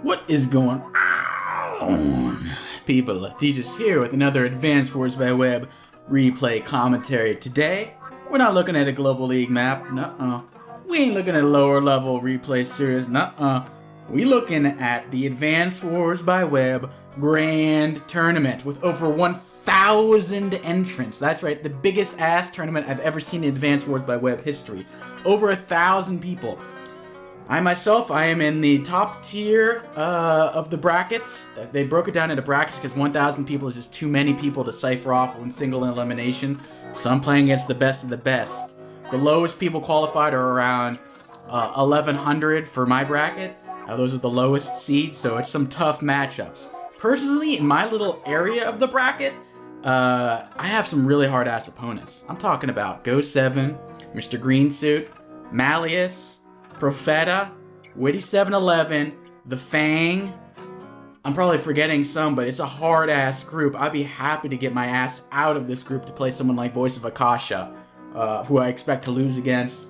What is going on, people? Theegis here with another Advanced Wars by Web replay commentary. Today, we're not looking at a Global League map, nuh-uh. We ain't looking at a lower level replay series, nuh-uh. We looking at the Advanced Wars by Web Grand Tournament with over 1,000 entrants. That's right, the biggest ass tournament I've ever seen in Advanced Wars by Web history. Over 1,000 people. I myself, I am in the top tier of the brackets. They broke it down into brackets because 1,000 people is just too many people to cipher off one single elimination. So I'm playing against the best of the best. The lowest people qualified are around 1,100 for my bracket. Those are the lowest seeds, so it's some tough matchups. Personally, in my little area of the bracket, I have some really hard-ass opponents. I'm talking about Go7, Mr. Greensuit, Malleus, Profeta, Witty711, The Fang. I'm probably forgetting some, but it's a hard-ass group. I'd be happy to get my ass out of this group to play someone like Voice of Akasha, who I expect to lose against,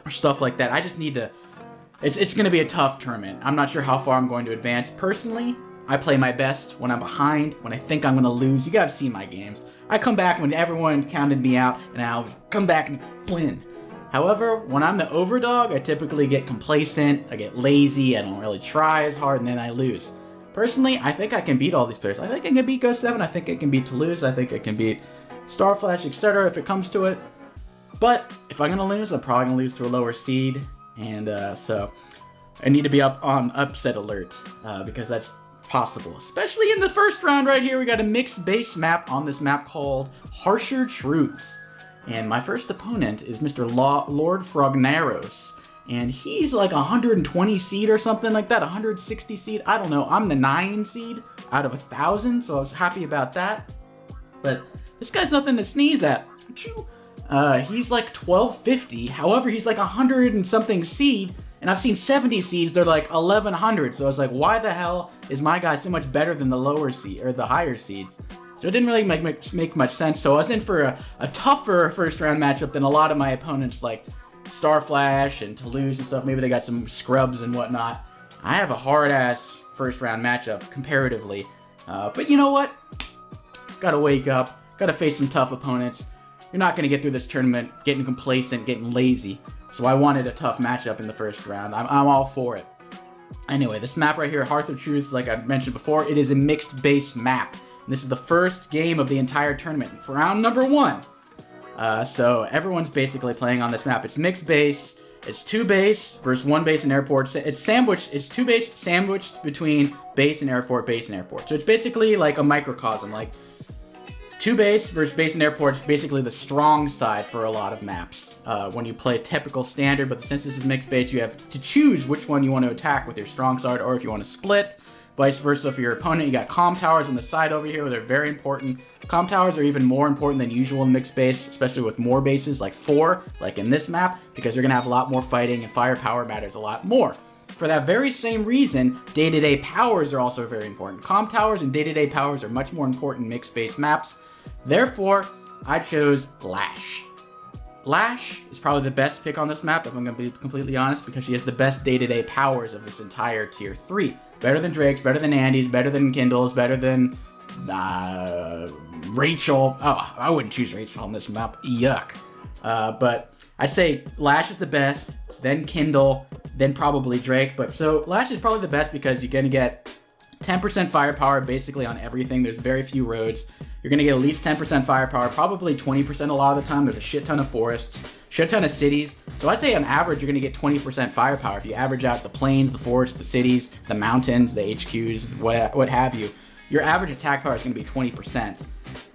or stuff like that. I just need to... It's going to be a tough tournament. I'm not sure how far I'm going to advance. Personally, I play my best when I'm behind, when I think I'm going to lose. You guys have seen my games. I come back when everyone counted me out, and I'll come back and win. However, when I'm the overdog, I typically get complacent, I get lazy, I don't really try as hard, and then I lose. Personally, I think I can beat all these players. I think I can beat Go7, I think I can beat Toulouse, I think I can beat Starflash, etc. if it comes to it. But if I'm going to lose, I'm probably going to lose to a lower seed, and so I need to be up on upset alert, because that's possible. Especially in the first round right here, we got a mixed base map on this map called Harsher Truths. And my first opponent is Mr. LordFrognaros. And he's like 120 seed or something like that, 160 seed. I don't know. I'm the 9 seed out of 1,000, so I was happy about that. But this guy's nothing to sneeze at. He's like 1250. However, he's like 100 and something seed. And I've seen 70 seeds, they're like 1,100. So I was like, why the hell is my guy so much better than the lower seed, or the higher seeds? So it didn't really make much sense. So I was in for a tougher first round matchup than a lot of my opponents, like Starflash and Toulouse and stuff. Maybe they got some scrubs and whatnot. I have a hard ass first round matchup comparatively. But you know what? Gotta wake up. Gotta face some tough opponents. You're not gonna get through this tournament getting complacent, getting lazy. So I wanted a tough matchup in the first round. I'm all for it. Anyway, this map right here, Harsher Truths, like I mentioned before, it is a mixed base map. This is the first game of the entire tournament for round number 1. So everyone's basically playing on this map. It's mixed base. It's 2 base versus 1 base and airport. It's sandwiched. It's 2 base sandwiched between base and airport, base and airport. So it's basically like a microcosm. Like 2 base versus base and airport is basically the strong side for a lot of maps. When you play typical standard, but since this is mixed base, you have to choose which one you want to attack with your strong side, or if you want to split. Vice versa for your opponent. You got comm towers on the side over here, where they're very important. Comm towers are even more important than usual in mixed base, especially with more bases, like 4, like in this map, because you're going to have a lot more fighting, and firepower matters a lot more. For that very same reason, day-to-day powers are also very important. Comm towers and day-to-day powers are much more important in mixed base maps. Therefore, I chose Lash. Lash is probably the best pick on this map, if I'm going to be completely honest, because she has the best day-to-day powers of this entire tier 3. Better than Drake's, better than Andy's, better than Kindle's, better than Rachel. Oh, I wouldn't choose Rachel on this map. Yuck. But I'd say Lash is the best, then Kindle, then probably Drake. But so Lash is probably the best because you're going to get 10% firepower basically on everything. There's very few roads. You're going to get at least 10% firepower, probably 20% a lot of the time. There's a shit ton of forests, shit ton of cities. So I'd say on average, you're going to get 20% firepower. If you average out the plains, the forests, the cities, the mountains, the HQs, what have you, your average attack power is going to be 20%.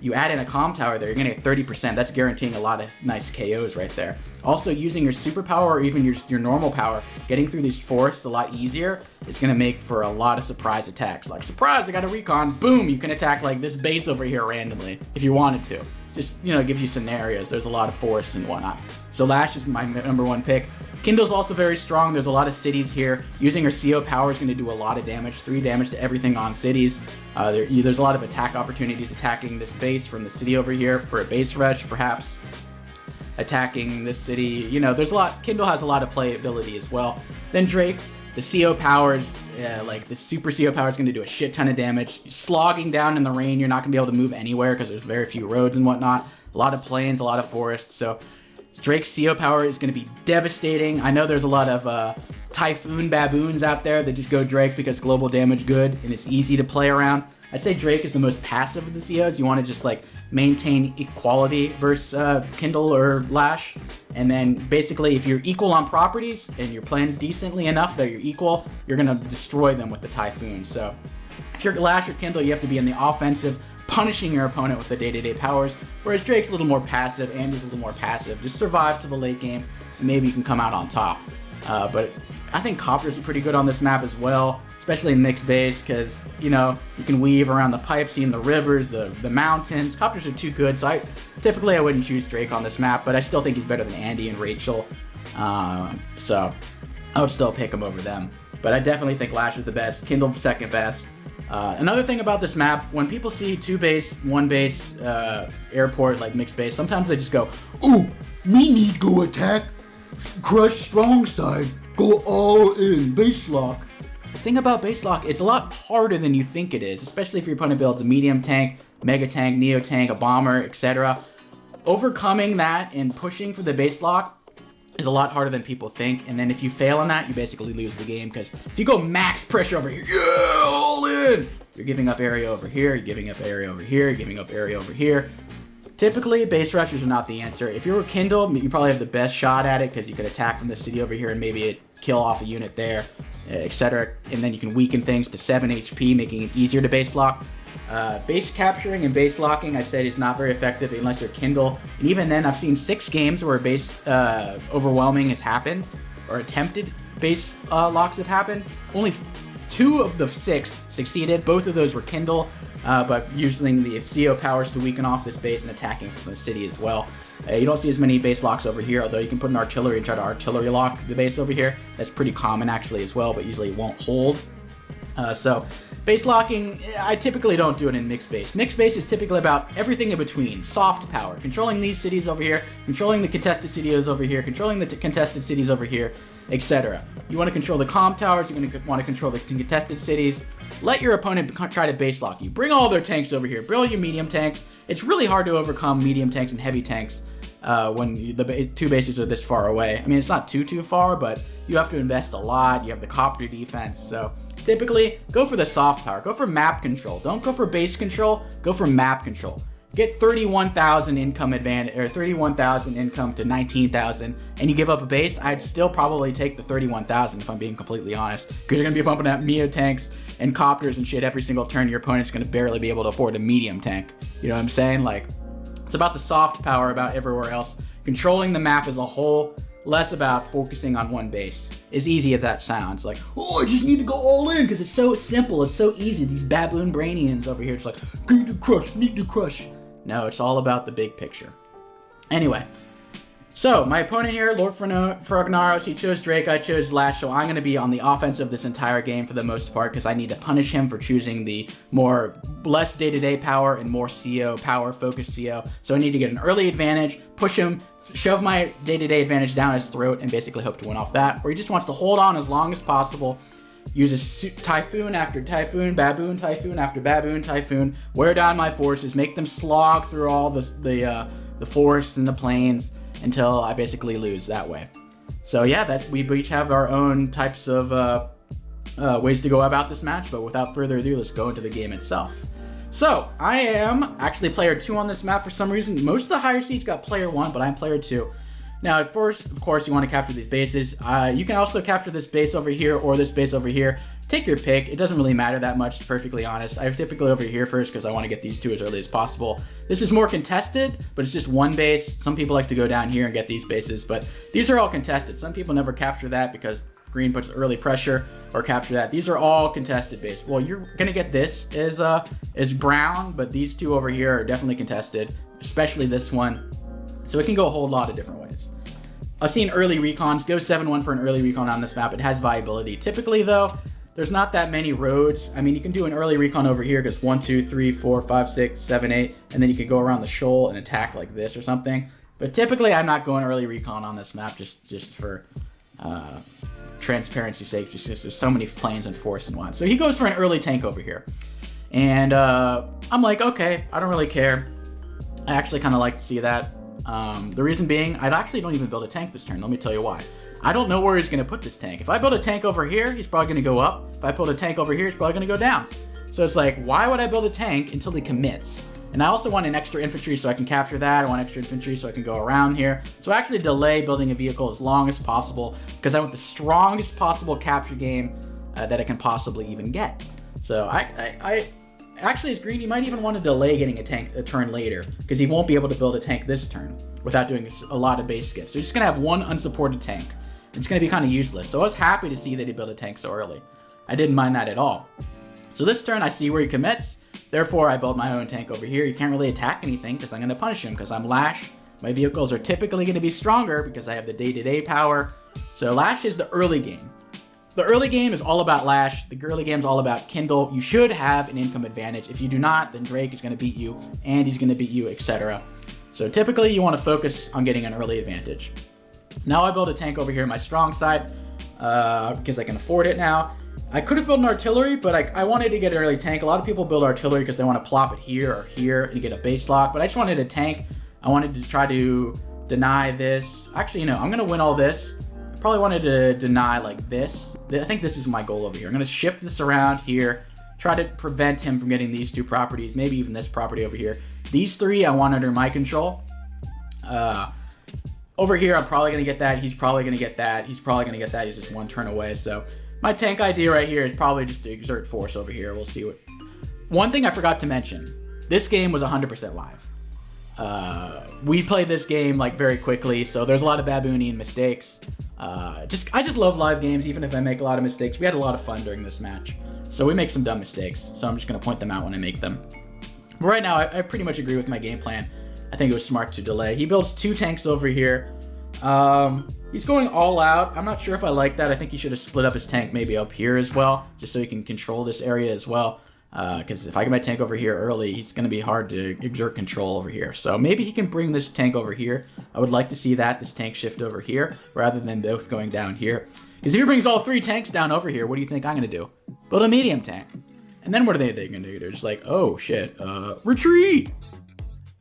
You add in a comm tower there, you're going to get 30%. That's guaranteeing a lot of nice KOs right there. Also, using your superpower or even your normal power, getting through these forests a lot easier is going to make for a lot of surprise attacks. Like, surprise, I got a recon, boom, you can attack like this base over here randomly if you wanted to. Just, you know, gives you scenarios. There's a lot of forests and whatnot. So Lash is my number 1 pick. Kindle's also very strong. There's a lot of cities here. Using her CO power is going to do a lot of damage. 3 damage to everything on cities. There's a lot of attack opportunities attacking this base from the city over here for a base rush, perhaps. Attacking this city. You know, there's a lot. Kindle has a lot of playability as well. Then Drake, the CO power is like the super CO power is going to do a shit ton of damage. Slogging down in the rain, you're not going to be able to move anywhere because there's very few roads and whatnot. A lot of plains, a lot of forests. So Drake's CO power is going to be devastating. I know there's a lot of Typhoon baboons out there that just go Drake because global damage good and it's easy to play around. I'd say Drake is the most passive of the COs. You want to just like maintain equality versus Kindle or Lash. And then basically if you're equal on properties and you're playing decently enough that you're equal, you're going to destroy them with the Typhoon. So if you're Lash or Kindle, you have to be in the offensive, punishing your opponent with the day-to-day powers, whereas Drake's a little more passive, Andy's a little more passive. Just survive to the late game, and maybe you can come out on top. But I think Copters are pretty good on this map as well, especially in mixed base, because, you know, you can weave around the pipes, in the rivers, the mountains. Copters are too good, so I wouldn't choose Drake on this map, but I still think he's better than Andy and Rachel. So I would still pick him over them. But I definitely think Lash is the best, Kindle second best. Another thing about this map, when people see 2 base, 1 base, airport, like mixed base, sometimes they just go, "Ooh, me need go attack, crush strong side, go all in, base lock." The thing about base lock, it's a lot harder than you think it is, especially if your opponent builds a medium tank, mega tank, neo tank, a bomber, etc. Overcoming that and pushing for the base lock is a lot harder than people think, and then if you fail on that, you basically lose the game, because if you go max pressure over here, yeah, all in, you're giving up area over here, you're giving up area over here, you're giving up area over here. Typically, base rushers are not the answer. If you were Kindle, you probably have the best shot at it, because you could attack from the city over here and maybe it kill off a unit there, etc. And then you can weaken things to 7 HP, making it easier to base lock. Base capturing and base locking, I said, is not very effective unless you're Kindle. And even then, I've seen 6 games where base overwhelming has happened, or attempted base locks have happened. Only 2 of the 6 succeeded. Both of those were Kindle, but using the CO powers to weaken off this base and attacking from the city as well. You don't see as many base locks over here, although you can put an artillery and try to artillery lock the base over here. That's pretty common actually as well, but usually it won't hold. So base locking, I typically don't do it in mixed base. Mixed base is typically about everything in between. Soft power, controlling these cities over here, controlling the contested cities over here, controlling the contested cities over here, etc. You want to control the comm towers, you're going to want to control the contested cities. Let your opponent try to base lock you. Bring all their tanks over here. Bring all your medium tanks. It's really hard to overcome medium tanks and heavy tanks when the 2 bases are this far away. I mean, it's not too far, but you have to invest a lot. You have the copter defense, so typically, go for the soft power. Go for map control. Don't go for base control. Go for map control. Get 31,000 income advantage, or 31,000 income to 19,000, and you give up a base. I'd still probably take the 31,000 if I'm being completely honest, because you're gonna be pumping out Mio tanks and copters and shit every single turn. Your opponent's gonna barely be able to afford a medium tank. You know what I'm saying? Like, it's about the soft power about everywhere else. Controlling the map as a whole. Less about focusing on one base. As easy as that sounds, like, oh, I just need to go all in because it's so simple, it's so easy. These baboon brainians over here, it's like, need to crush. No, it's all about the big picture. Anyway, so my opponent here, LordFrognaros, he chose Drake, I chose Lash, so I'm going to be on the offensive this entire game for the most part because I need to punish him for choosing the less day-to-day power and more CO power, focused CO. So I need to get an early advantage, push him, shove my day-to-day advantage down his throat, and basically hope to win off that. Or he just wants to hold on as long as possible, use a Typhoon after Typhoon, Baboon Typhoon after Baboon Typhoon, wear down my forces, make them slog through all the forests and the plains until I basically lose that way. So yeah, we each have our own types of ways to go about this match, but without further ado, let's go into the game itself. So, I am actually player 2 on this map for some reason. Most of the higher seeds got player 1, but I'm player 2. Now, at first, of course, you want to capture these bases. You can also capture this base over here or this base over here. Take your pick. It doesn't really matter that much, to be perfectly honest. I typically over here first because I want to get these 2 as early as possible. This is more contested, but it's just one base. Some people like to go down here and get these bases, but these are all contested. Some people never capture that because green puts early pressure or capture that. These are all contested base. Well, you're gonna get this as brown, but these 2 over here are definitely contested, especially this one. So it can go a whole lot of different ways. I've seen early recons. Go 7-1 for an early recon on this map. It has viability. Typically though, there's not that many roads. I mean, you can do an early recon over here because 1, 2, 3, 4, 5, 6, 7, 8, and then you could go around the shoal and attack like this or something. But typically I'm not going early recon on this map just for transparency's sake, just because there's so many planes and force in one. So he goes for an early tank over here. And I'm like, okay, I don't really care. I actually kind of like to see that. The reason being, I actually don't even build a tank this turn. Let me tell you why. I don't know where he's going to put this tank. If I build a tank over here, he's probably going to go up. If I build a tank over here, he's probably going to go down. So it's like, why would I build a tank until he commits? And I also want an extra infantry so I can capture that. I want extra infantry so I can go around here. So I actually delay building a vehicle as long as possible because I want the strongest possible capture game that I can possibly even get. So I actually, as green, he might even want to delay getting a tank a turn later because he won't be able to build a tank this turn without doing a lot of base skips. So he's just going to have one unsupported tank. It's going to be kind of useless. So I was happy to see that he built a tank so early. I didn't mind that at all. So this turn, I see where he commits. Therefore, I build my own tank over here. He can't really attack anything because I'm going to punish him because I'm Lash. My vehicles are typically going to be stronger because I have the day-to-day power. So Lash is the early game. The early game is all about Lash. The early game is all about Kindle. You should have an income advantage. If you do not, then Drake is going to beat you, and he's going to beat you, etc. So typically, you want to focus on getting an early advantage. Now I build a tank over here on my strong side because I can afford it now. I could have built an artillery, but I wanted to get an early tank. A lot of people build artillery because they want to plop it here or here and get a base lock, but I just wanted a tank. I wanted to try to deny this. Actually, no, I'm going to win all this. I probably wanted to deny like this. I think this is my goal over here. I'm going to shift this around here, try to prevent him from getting these two properties, maybe even this property over here. These three I want under my control. Over here, I'm probably going to get that. He's probably going to get that. He's probably going to get that. He's just one turn away, so... My tank idea right here is probably just to exert force over here. We'll see what... One thing I forgot to mention. This game was 100% live. We played this game like very quickly, so there's a lot of baboonian mistakes. I just love live games, even if I make a lot of mistakes. We had a lot of fun during this match. So we make some dumb mistakes, so I'm just going to point them out when I make them. But right now, I pretty much agree with my game plan. I think it was smart to delay. He builds two tanks over here. He's going all out. I'm not sure if I like that. I think he should have split up his tank maybe up here as well, just so he can control this area as well. Because if I get my tank over here early, he's going to be hard to exert control over here. So maybe he can bring this tank over here. I would like to see that, this tank shift over here, rather than both going down here. Because if he brings all three tanks down over here, what do you think I'm going to do? Build a medium tank. And then what are they going to do? They're just like, oh shit, retreat!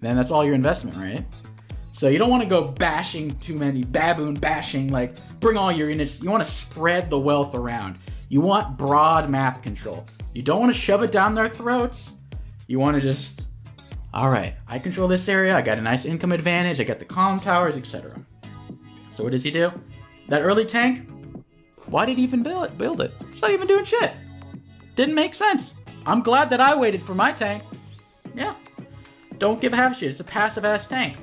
Then that's all your investment, right? So you don't want to go bashing too many, baboon bashing, like bring all your units. You want to spread the wealth around. You want broad map control. You don't want to shove it down their throats. You want to just, all right, I control this area. I got a nice income advantage. I got the comm towers, etc. So what does he do? That early tank, why did he even build it? It's not even doing shit. Didn't make sense. I'm glad that I waited for my tank. Yeah. Don't give a half shit. It's a passive-ass tank.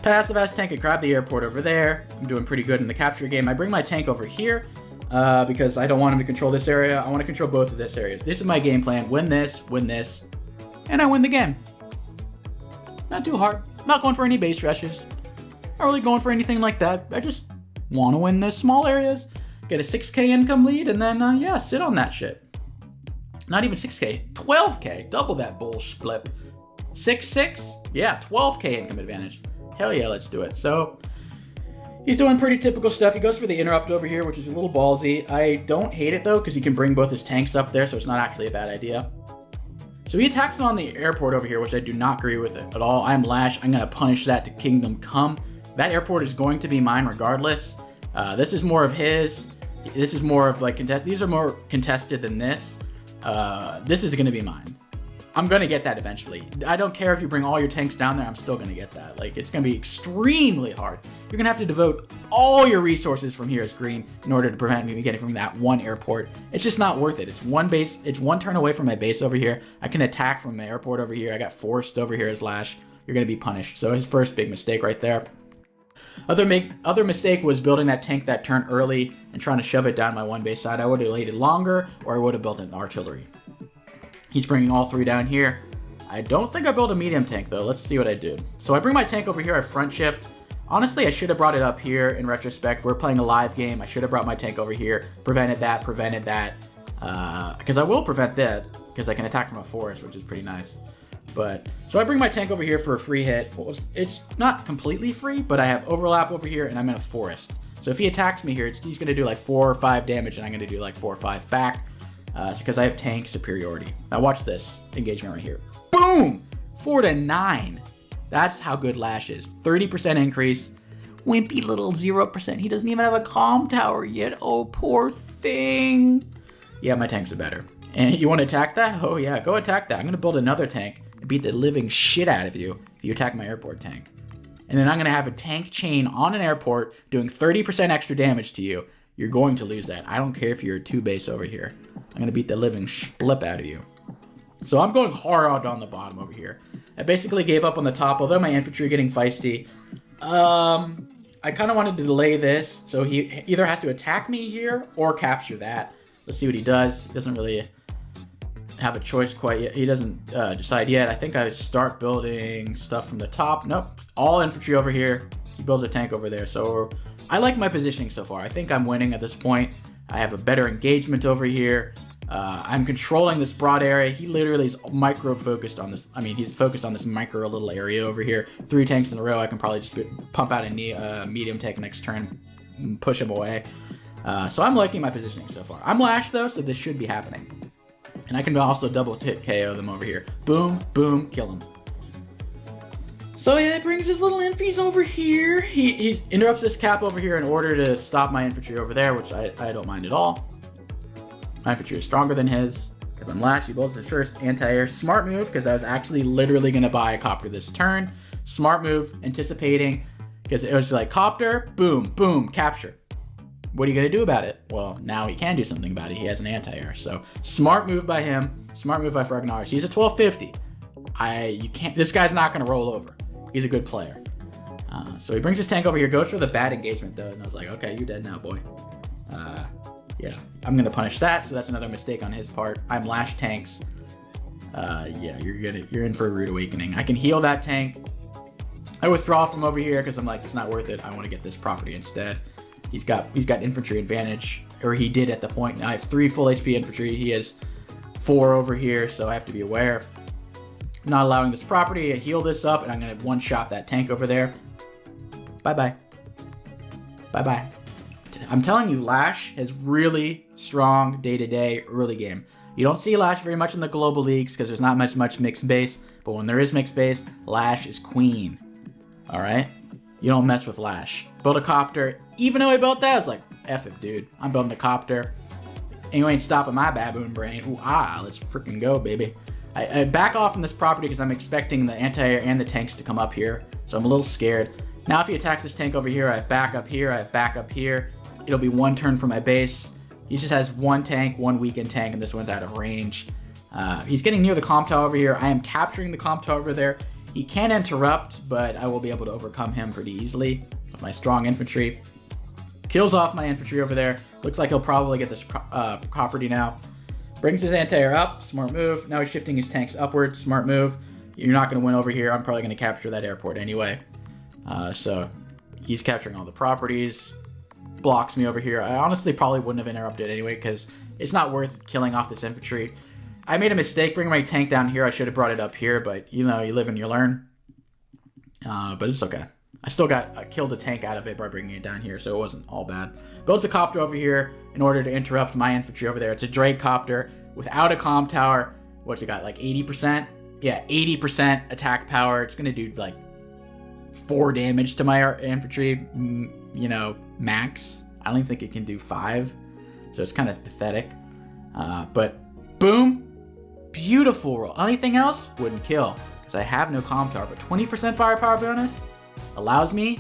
Passive-ass tank. I grab the airport over there. I'm doing pretty good in the capture game. I bring my tank over here because I don't want him to control this area. I want to control both of this areas. This is my game plan. Win this, and I win the game. Not too hard. Not going for any base rushes. Not really going for anything like that. I just want to win the small areas, get a 6k income lead, and then, yeah, sit on that shit. Not even 6k, 12k. Double that bullshit flip. 6-6? Yeah, 12k income advantage. Hell yeah, let's do it. So, he's doing pretty typical stuff. He goes for the interrupt over here, which is a little ballsy. I don't hate it, though, because he can bring both his tanks up there, so it's not actually a bad idea. So he attacks on the airport over here, which I do not agree with it at all. I'm Lash. I'm going to punish that to Kingdom Come. That airport is going to be mine regardless. This is more of his. This is more of, like, these are more contested than this. This is going to be mine. I'm going to get that eventually. I don't care if you bring all your tanks down there, I'm still going to get that. Like, it's going to be extremely hard. You're going to have to devote all your resources from here as green in order to prevent me getting from that one airport. It's just not worth it. It's one base. It's one turn away from my base over here. I can attack from my airport over here. I got forced over here as Lash. You're going to be punished. So his first big mistake right there. Other mistake was building that tank that turn early and trying to shove it down my one base side. I would have waited longer, or I would have built an artillery. He's bringing all three down here. I don't think I built a medium tank, though. Let's see what I do. So I bring my tank over here. I front shift. Honestly, I should have brought it up here in retrospect. We're playing a live game. I should have brought my tank over here. Prevented that. Because I will prevent that, because I can attack from a forest, which is pretty nice. But so I bring my tank over here for a free hit. It's not completely free, but I have overlap over here, and I'm in a forest. So if he attacks me here, he's going to do like 4 or 5 damage, and I'm going to do like 4 or 5 back. Because I have tank superiority. Now watch this engagement right here. Boom! 4 to 9. That's how good Lash is. 30% increase. Wimpy little 0%. He doesn't even have a calm tower yet. Oh, poor thing. Yeah, my tanks are better. And you want to attack that? Oh yeah, go attack that. I'm going to build another tank and beat the living shit out of you if you attack my airport tank. And then I'm going to have a tank chain on an airport doing 30% extra damage to you. You're going to lose that. I don't care if you're a 2 base over here. I'm going to beat the living flip out of you. So I'm going hard on the bottom over here. I basically gave up on the top, although my infantry are getting feisty. I kind of wanted to delay this, so he either has to attack me here or capture that. Let's see what he does. He doesn't really have a choice quite yet. He doesn't decide yet. I think I start building stuff from the top. Nope. All infantry over here. He builds a tank over there. So I like my positioning so far. I think I'm winning at this point. I have a better engagement over here. I'm controlling this broad area. He literally is micro-focused on this. I mean, he's focused on this micro little area over here. 3 tanks in a row. I can probably just pump out a medium tank next turn and push him away. So I'm liking my positioning so far. I'm Lash, though, so this should be happening. And I can also double hit KO them over here. Boom, boom, kill him. So yeah, it brings his little infies over here. He interrupts this cap over here in order to stop my infantry over there, which I don't mind at all. My infantry is stronger than his, because I'm Lash. He builds his first anti-air. Smart move, because I was actually literally going to buy a copter this turn. Smart move, anticipating, because it was like copter, boom, boom, capture. What are you going to do about it? Well, now he can do something about it. He has an anti-air. So smart move by him. Smart move by Frognaros. He's a 1250. This guy's not going to roll over. He's a good player. So he brings his tank over here, goes for the bad engagement though, and I was like, okay, you're dead now, boy. Yeah, I'm gonna punish that, so that's another mistake on his part. I'm Lash tanks. Yeah, you're in for a rude awakening. I can heal that tank. I withdraw from over here because I'm like, it's not worth it. I want to get this property instead. He's got infantry advantage, or he did at the point. Now I have 3 full HP infantry. He has 4 over here, so I have to be aware. I'm not allowing this property. I heal this up, and I'm gonna one-shot that tank over there. Bye-bye. Bye-bye. I'm telling you, Lash has really strong day-to-day early game. You don't see Lash very much in the global leagues because there's not much mixed base, but when there is mixed base, Lash is queen. All right? You don't mess with Lash. Build a copter. Even though I built that, I was like, F it, dude. I'm building the copter. And you ain't stopping my baboon brain. Ooh, let's freaking go, baby. I back off from this property because I'm expecting the anti-air and the tanks to come up here, so I'm a little scared. Now if he attacks this tank over here, I have back up here, I have back up here. It'll be 1 turn from my base. He just has 1 tank, 1 weakened tank, and this one's out of range. He's getting near the comp tower over here. I am capturing the comp tower over there. He can interrupt, but I will be able to overcome him pretty easily with my strong infantry. Kills off my infantry over there. Looks like he'll probably get this property now. Brings his anti-air up. Smart move. Now he's shifting his tanks upwards. Smart move. You're not going to win over here. I'm probably going to capture that airport anyway. So he's capturing all the properties. Blocks me over here. I honestly probably wouldn't have interrupted anyway because it's not worth killing off this infantry. I made a mistake bringing my tank down here. I should have brought it up here, but you know, you live and you learn. But it's okay. I still killed a tank out of it by bringing it down here, so it wasn't all bad. Builds a copter over here in order to interrupt my infantry over there. It's a Drake copter without a comm tower. What's it got, like 80%? Yeah, 80% attack power. It's going to do like 4 damage to my infantry, you know, max. I don't even think it can do 5, so it's kind of pathetic. But boom, beautiful roll. Anything else wouldn't kill because I have no comm tower, but 20% firepower bonus allows me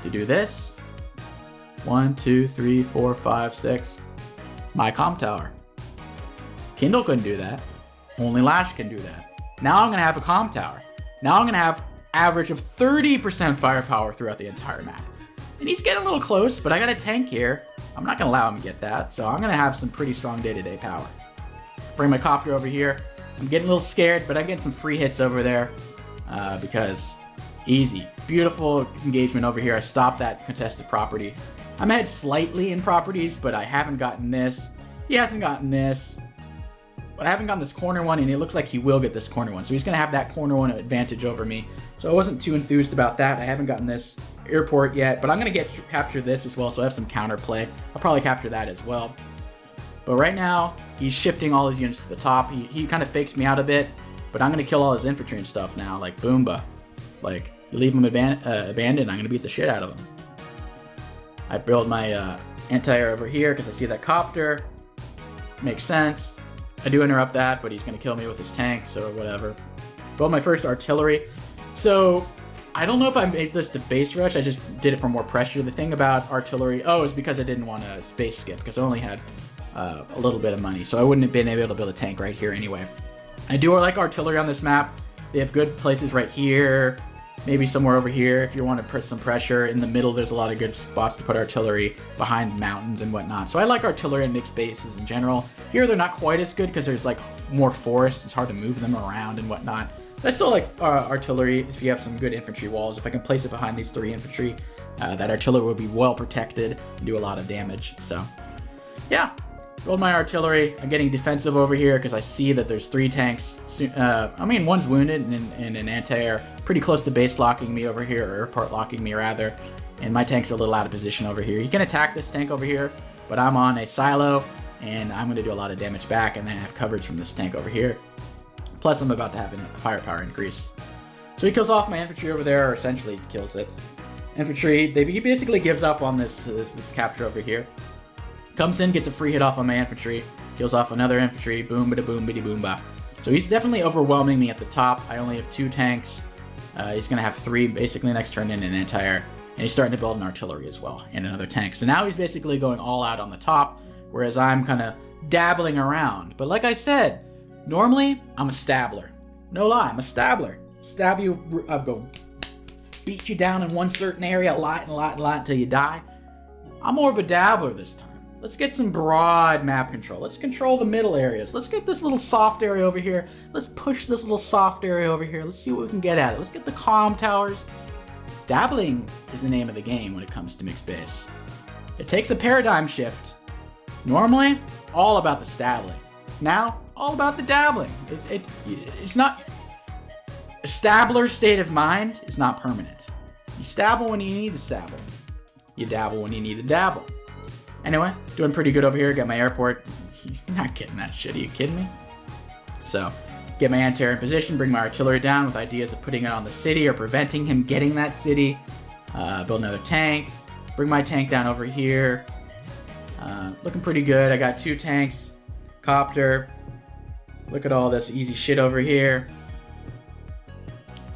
to do this. 1, 2, 3, 4, 5, 6. My comm tower. Kindle couldn't do that. Only Lash can do that. Now I'm going to have a comm tower. Now I'm going to have average of 30% firepower throughout the entire map. And he's getting a little close, but I got a tank here. I'm not going to allow him to get that, so I'm going to have some pretty strong day-to-day power. Bring my copter over here. I'm getting a little scared, but I'm getting some free hits over there because easy. Beautiful engagement over here. I stopped that contested property. I'm ahead slightly in properties, but I haven't gotten this. He hasn't gotten this. But I haven't gotten this corner one, and it looks like he will get this corner one. So he's going to have that corner one advantage over me. So I wasn't too enthused about that. I haven't gotten this airport yet, but I'm going to capture this as well, so I have some counterplay. I'll probably capture that as well. But right now, he's shifting all his units to the top. He kind of fakes me out a bit, but I'm going to kill all his infantry and stuff now, like Boomba. Like, you leave him abandoned, I'm going to beat the shit out of him. I build my anti-air over here because I see that copter. Makes sense. I do interrupt that, but he's going to kill me with his tank, so whatever. Build my first artillery. So, I don't know if I made this to base rush, I just did it for more pressure. The thing about artillery, is because I didn't want to space skip, because I only had a little bit of money, so I wouldn't have been able to build a tank right here anyway. I do like artillery on this map. They have good places right here, maybe somewhere over here if you want to put some pressure. In the middle, there's a lot of good spots to put artillery behind mountains and whatnot. So I like artillery and mixed bases in general. Here, they're not quite as good because there's like more forest. It's hard to move them around and whatnot. But I still like artillery if you have some good infantry walls. If I can place it behind these 3 infantry, that artillery will be well protected and do a lot of damage. So, yeah. Build my artillery. I'm getting defensive over here because I see that there's 3 tanks. One's wounded and an anti-air pretty close to base locking me over here, or airport locking me rather. And my tank's a little out of position over here. You can attack this tank over here, but I'm on a silo, and I'm going to do a lot of damage back, and then I have coverage from this tank over here. Plus, I'm about to have a firepower increase. So he kills off my infantry over there, or essentially kills it. Infantry, he basically gives up on this capture over here. Comes in, gets a free hit off on my infantry, kills off another infantry, boom, bada boom, biddy boom, ba. So he's definitely overwhelming me at the top. I only have 2 tanks. He's going to have 3 basically next turn in an anti-air. And he's starting to build an artillery as well, and another tank. So now he's basically going all out on the top, whereas I'm kind of dabbling around. But like I said, normally, I'm a stabler. No lie, I'm a stabler. Stab you, I'll go beat you down in one certain area a lot until you die. I'm more of a dabbler this time. Let's get some broad map control. Let's control the middle areas. Let's get this little soft area over here. Let's push this little soft area over here. Let's see what we can get at it. Let's get the comm towers. Dabbling is the name of the game when it comes to mixed base. It takes a paradigm shift. Normally, all about the stabbling. Now, all about the dabbling. It's not... A stabler's state of mind is not permanent. You stabble when you need to stabble. You dabble when you need to dabble. Anyway, doing pretty good over here. Got my airport. You're not getting that shit. Are you kidding me? So, get my anti-air in position, bring my artillery down with ideas of putting it on the city or preventing him getting that city. Build another tank. Bring my tank down over here. Looking pretty good. I got 2 tanks. Copter. Look at all this easy shit over here.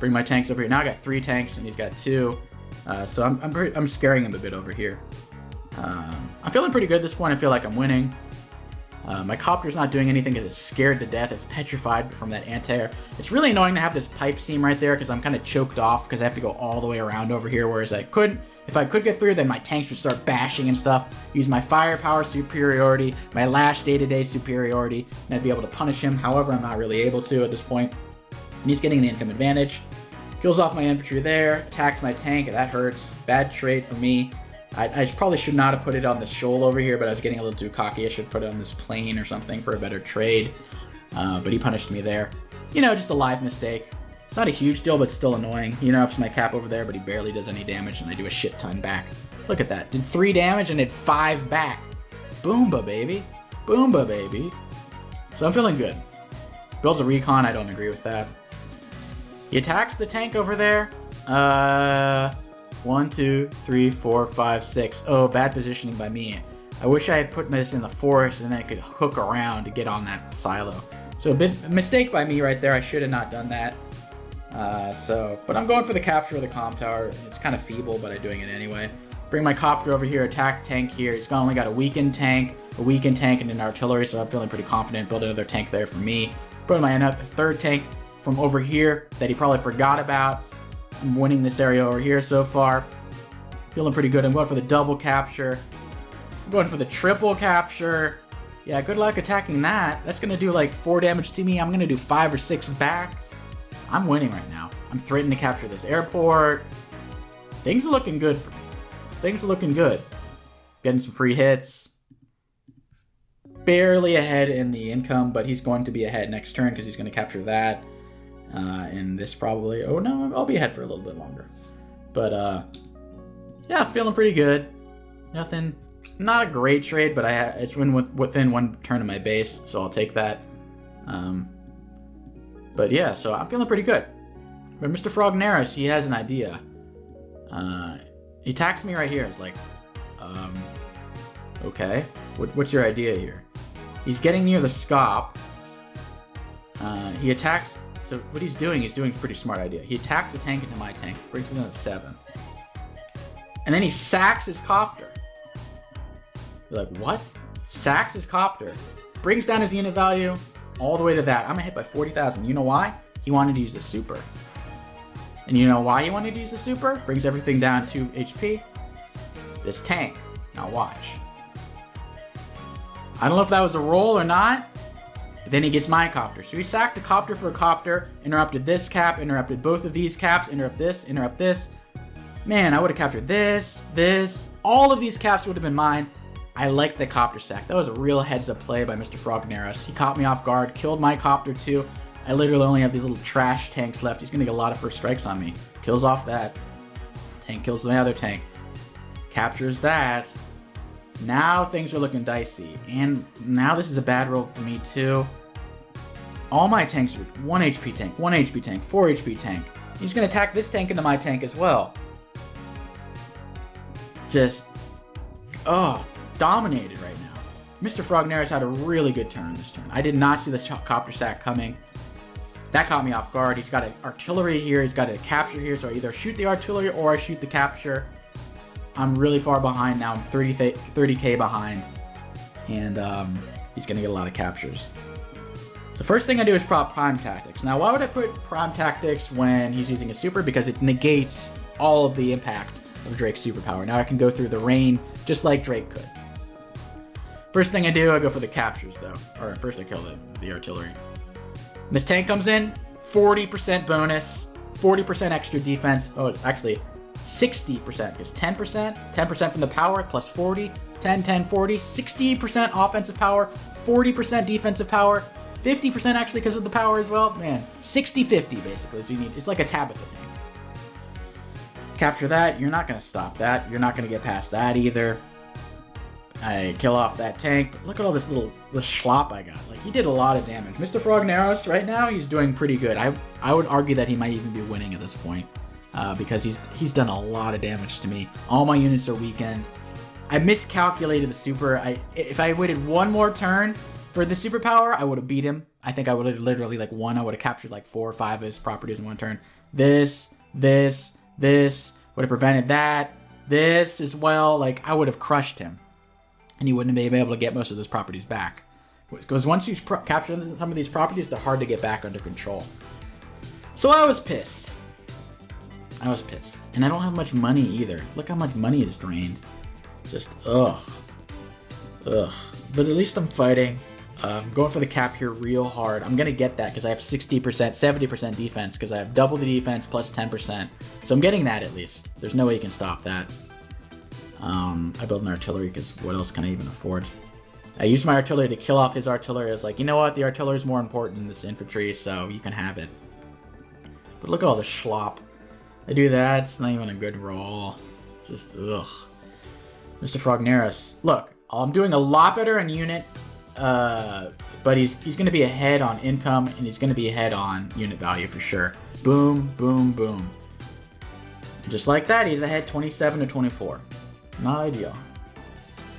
Bring my tanks over here. Now I got 3 tanks and he's got 2. So I'm scaring him a bit over here. I'm feeling pretty good at this point. I feel like I'm winning. My copter's not doing anything because it's scared to death. It's petrified from that anti-air. It's really annoying to have this pipe seam right there because I'm kind of choked off because I have to go all the way around over here, whereas if I could get through, then my tanks would start bashing and stuff. Use my firepower superiority, my lash day-to-day superiority, and I'd be able to punish him. However, I'm not really able to at this point. And he's getting the income advantage. Kills off my infantry there, attacks my tank, that hurts. Bad trade for me. I probably should not have put it on this shoal over here, but I was getting a little too cocky. I should put it on this plain or something for a better trade. But he punished me there. You know, just a live mistake. It's not a huge deal, but still annoying. He interrupts my cap over there, but he barely does any damage, and I do a shit ton back. Look at that. Did 3 damage and did 5 back. Boomba, baby. Boomba, baby. So I'm feeling good. Builds a recon. I don't agree with that. He attacks the tank over there. 1, 2, 3, 4, 5, 6. Oh, bad positioning by me. I wish I had put this in the forest and then I could hook around to get on that silo. So a mistake by me right there. I should have not done that. But I'm going for the capture of the comm tower. It's kind of feeble, but I'm doing it anyway. Bring my copter over here, attack tank here. He's only got a weakened tank, and an artillery, so I'm feeling pretty confident. Build another tank there for me. Put my 3rd tank from over here that he probably forgot about. I'm winning this area over here so far. Feeling pretty good. I'm going for the double capture. I'm going for the triple capture. Yeah, good luck attacking that. That's going to do like 4 damage to me. I'm going to do 5 or 6 back. I'm winning right now. I'm threatening to capture this airport. Things are looking good for me. Things are looking good. Getting some free hits. Barely ahead in the income, but he's going to be ahead next turn because he's going to capture that. And this probably... Oh, no, I'll be ahead for a little bit longer. But, Yeah, I'm feeling pretty good. Nothing, not a great trade, but it's within 1 turn of my base, so I'll take that. But yeah, so I'm feeling pretty good. But Mr. Frognaros, he has an idea. He attacks me right here. It's like, okay, what's your idea here? He's getting near the scop. He attacks. So what he's doing a pretty smart idea. He attacks the tank into my tank, brings it down to 7. And then he sacks his copter. You're like, what? Sacks his copter. Brings down his unit value all the way to that. I'm gonna hit by 40,000. You know why? He wanted to use the super. And you know why he wanted to use the super? Brings everything down to HP. This tank. Now watch. I don't know if that was a roll or not, but then he gets my copter. So he sacked the copter for a copter, interrupted this cap, interrupted both of these caps, interrupt this. Man, I would have captured this. All of these caps would have been mine. I like the copter sack. That was a real heads-up play by Mr. Frognaros. He caught me off guard, killed my copter too. I literally only have these little trash tanks left. He's gonna get a lot of first strikes on me. Kills off that. Tank kills my other tank. Captures that. Now things are looking dicey. And now this is a bad roll for me too. All my tanks are 1 HP tank, 1 HP tank, 4 HP tank. He's gonna attack this tank into my tank as well. Just, dominated right now. Mr. Frognaros had a really good turn this turn. I did not see this copter sack coming. That caught me off guard. He's got an artillery here. He's got a capture here. So I either shoot the artillery or I shoot the capture. I'm really far behind now. I'm 30k behind. And he's going to get a lot of captures. So first thing I do is prime tactics. Now, why would I put prime tactics when he's using a super? Because it negates all of the impact of Drake's superpower. Now I can go through the rain just like Drake could. First thing I do, I go for the captures though. Or first I kill the artillery. And this tank comes in, 40% bonus, 40% extra defense. Oh, it's actually 60% because 10% from the power plus 40, 10, 40, 60% offensive power, 40% defensive power, 50% actually because of the power as well. Man, 60-50 basically. So you need, it's like a Tabitha tank. Capture that, you're not going to stop that. You're not going to get past that either. I kill off that tank, but look at all this little schlop I got. Like, he did a lot of damage. Mr. Frognaros, right now, he's doing pretty good. I would argue that he might even be winning at this point, because he's done a lot of damage to me. All my units are weakened. I miscalculated the super. If I waited one more turn for the superpower, I would have beat him. I think I would have literally, like, won. I would have captured, like, 4 or 5 of his properties in one turn. This would have prevented that. This as well. Like, I would have crushed him. And he wouldn't have been able to get most of those properties back. Because once you capture some of these properties, they're hard to get back under control. So I was pissed. And I don't have much money either. Look how much money is drained. Just, ugh. But at least I'm fighting. I'm going for the cap here real hard. I'm going to get that because I have 60%, 70% defense because I have double the defense plus 10%. So I'm getting that at least. There's no way you can stop that. I built an artillery because what else can I even afford? I used my artillery to kill off his artillery. I was like, you know what? The artillery is more important than this infantry, so you can have it. But look at all the schlop. I do that. It's not even a good roll. Just, ugh. Mr. Frognaros. Look, I'm doing a lot better in unit, but he's going to be ahead on income, and he's going to be ahead on unit value for sure. Boom, boom, boom. Just like that, he's ahead 27 to 24. Not ideal.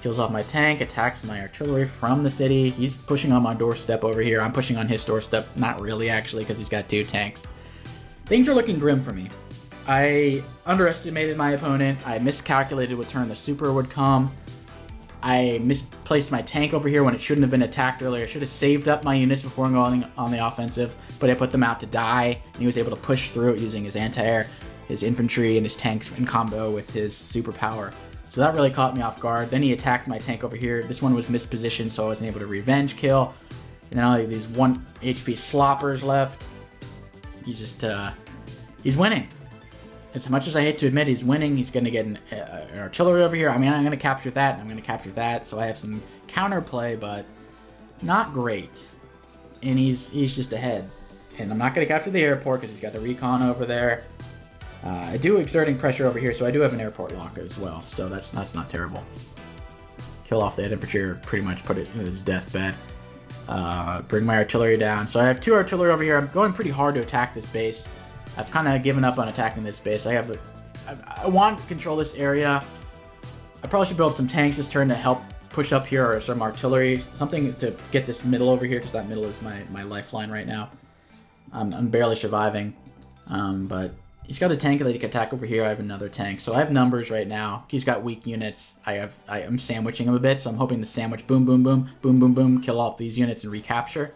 Kills off my tank, attacks my artillery from the city. He's pushing on my doorstep over here. I'm pushing on his doorstep. Not really, actually, because he's got 2 tanks. Things are looking grim for me. I underestimated my opponent. I miscalculated what turn the super would come. I misplaced my tank over here when it shouldn't have been attacked earlier. I should have saved up my units before going on the offensive, but I put them out to die, and he was able to push through it using his anti-air, his infantry, and his tanks in combo with his superpower. So that really caught me off guard. Then he attacked my tank over here. This one was mispositioned, so I wasn't able to revenge kill. And now I have these 1 HP sloppers left. He's just, he's winning. As much as I hate to admit he's winning, he's going to get an artillery over here. I mean, I'm going to capture that, and I'm going to capture that. So I have some counterplay, but not great. And he's just ahead. And I'm not going to capture the airport because he's got the recon over there. I do exerting pressure over here, so I do have an airport lock as well, so that's not terrible. Kill off that infantry, or pretty much put it in his deathbed. Bring my artillery down. So I have 2 artillery over here. I'm going pretty hard to attack this base. I've kind of given up on attacking this base. I want to control this area. I probably should build some tanks this turn to help push up here, or some artillery, something to get this middle over here, because that middle is my lifeline right now. I'm barely surviving, but he's got a tank that he can attack over here. I have another tank, so I have numbers right now. He's got weak units. I'm sandwiching him a bit, so I'm hoping to sandwich boom, boom, boom, boom, boom, boom, kill off these units and recapture.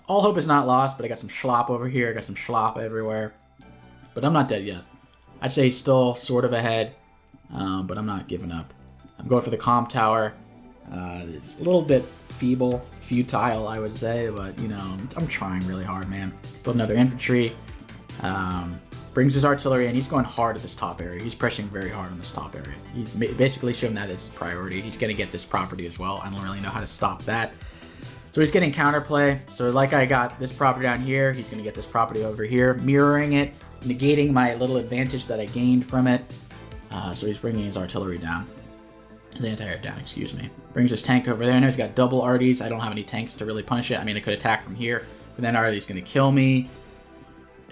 All hope is not lost, but I got some schlop over here. I got some schlop everywhere, but I'm not dead yet. I'd say he's still sort of ahead, but I'm not giving up. I'm going for the comm tower. It's a little bit futile, I would say, but you know, I'm trying really hard, man. Build another infantry. Brings his artillery, and he's going hard at this top area. He's pressing very hard on this top area. He's basically shown that as priority. He's going to get this property as well. I don't really know how to stop that. So he's getting counterplay. So like I got this property down here, he's going to get this property over here, mirroring it, negating my little advantage that I gained from it. So he's bringing his artillery down. His anti-air down, excuse me. Brings his tank over there. Now he's got double arties. I don't have any tanks to really punish it. I mean, I could attack from here, but then arty's going to kill me.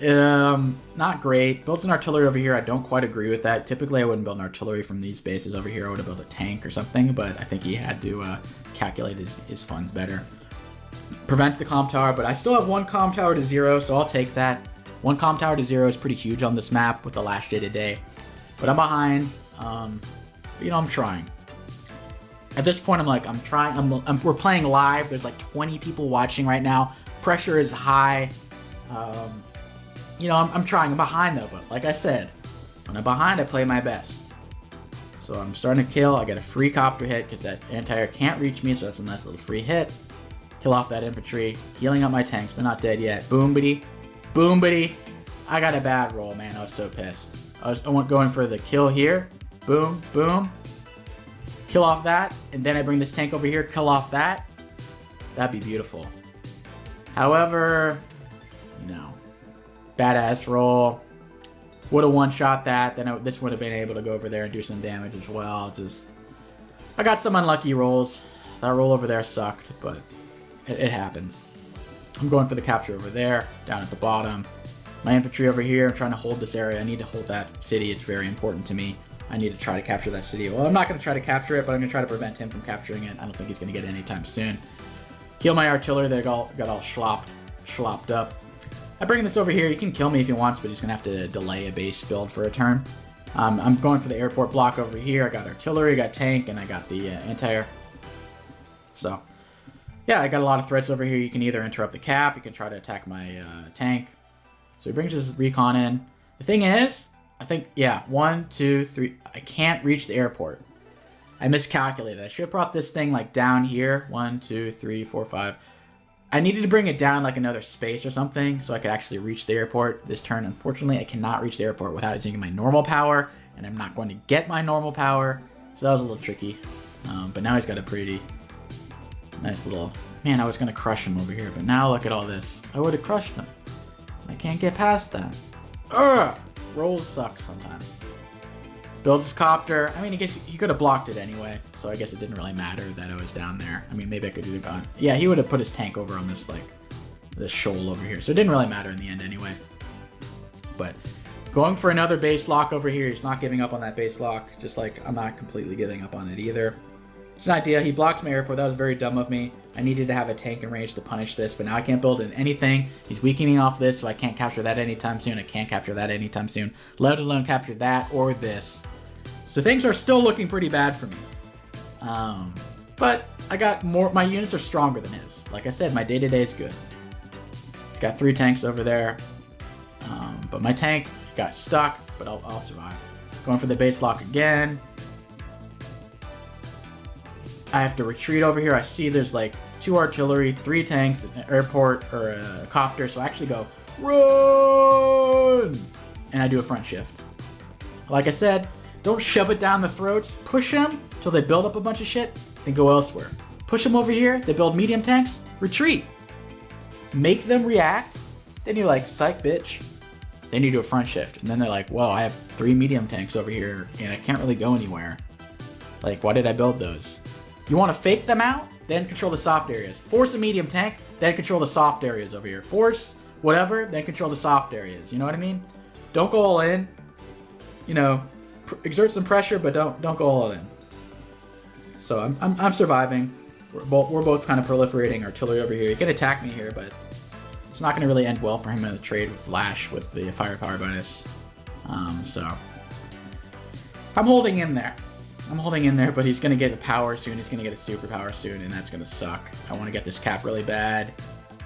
Not great. Builds an artillery over here. I don't quite agree with that. Typically, I wouldn't build an artillery from these bases over here. I would have built a tank or something, but I think he had to calculate his funds better. Prevents the comm tower, but I still have 1 comm tower to 0, so I'll take that. 1 comm tower to 0 is pretty huge on this map with the last day today. But I'm behind. You know, I'm trying. At this point, I'm like, I'm trying. We're playing live. There's like 20 people watching right now. Pressure is high. You know, I'm trying. I'm behind though, but like I said, when I'm behind, I play my best. So I'm starting to kill. I get a free copter hit because that anti-air can't reach me, so that's a nice little free hit. Kill off that infantry. Healing up my tanks. They're not dead yet. Boom-bitty. Boom-bitty. I got a bad roll, man. I was so pissed. I want going for the kill here. Boom, boom. Kill off that, and then I bring this tank over here, kill off that. That'd be beautiful. However, no. Badass roll. Would have one-shot that, then this would have been able to go over there and do some damage as well. I got some unlucky rolls. That roll over there sucked, but it happens. I'm going for the capture over there, down at the bottom. My infantry over here, I'm trying to hold this area. I need to hold that city. It's very important to me. I need to try to capture that city. Well, I'm not going to try to capture it, but I'm going to try to prevent him from capturing it. I don't think he's going to get it anytime soon. Heal my artillery. They got all slopped up. I bring this over here. He can kill me if he wants, but he's going to have to delay a base build for a turn. I'm going for the airport block over here. I got artillery, I got tank, and I got the anti-air. So, yeah, I got a lot of threats over here. You can either interrupt the cap, you can try to attack my tank. So he brings his recon in. The thing is, I think, yeah, 1, 2, 3. I can't reach the airport. I miscalculated. I should have brought this thing like down here. 1, 2, 3, 4, 5. I needed to bring it down like another space or something so I could actually reach the airport this turn. Unfortunately, I cannot reach the airport without using my normal power, and I'm not going to get my normal power, so that was a little tricky. But now he's got a pretty nice little... Man, I was going to crush him over here, but now look at all this. I would have crushed him. I can't get past that. Ugh! Rolls suck sometimes. Builds his copter. I mean, I guess he could have blocked it anyway, so I guess it didn't really matter that I was down there. I mean, maybe I could do the... Yeah, he would have put his tank over on this, like, this shoal over here, so it didn't really matter in the end anyway. But going for another base lock over here. He's not giving up on that base lock, just like I'm not completely giving up on it either. It's an idea. He blocks my airport. That was very dumb of me. I needed to have a tank in range to punish this, but now I can't build in anything. He's weakening off this, so I can't capture that anytime soon. I can't capture that anytime soon, let alone capture that or this. So things are still looking pretty bad for me. But I got more. My units are stronger than his. Like I said, my day-to-day is good. Got 3 tanks over there. But my tank got stuck, but I'll survive. Going for the base lock again. I have to retreat over here. I see there's like 2 artillery, 3 tanks, an airport, or a copter. So I actually go, run! And I do a front shift. Like I said, don't shove it down the throats. Push them till they build up a bunch of shit, then go elsewhere. Push them over here. They build medium tanks. Retreat. Make them react. Then you're like, psych, bitch. Then you do a front shift, and then they're like, whoa, I have 3 medium tanks over here, and I can't really go anywhere. Like, why did I build those? You want to fake them out, then control the soft areas. Force a medium tank, then control the soft areas over here. Force whatever, then control the soft areas. You know what I mean? Don't go all in. You know, exert some pressure, but don't go all in. So I'm surviving. We're both kind of proliferating artillery over here. He can attack me here, but it's not going to really end well for him in the trade with Lash with the firepower bonus. So I'm holding in there. But he's going to get a power soon. He's going to get a superpower soon, and that's going to suck. I want to get this cap really bad.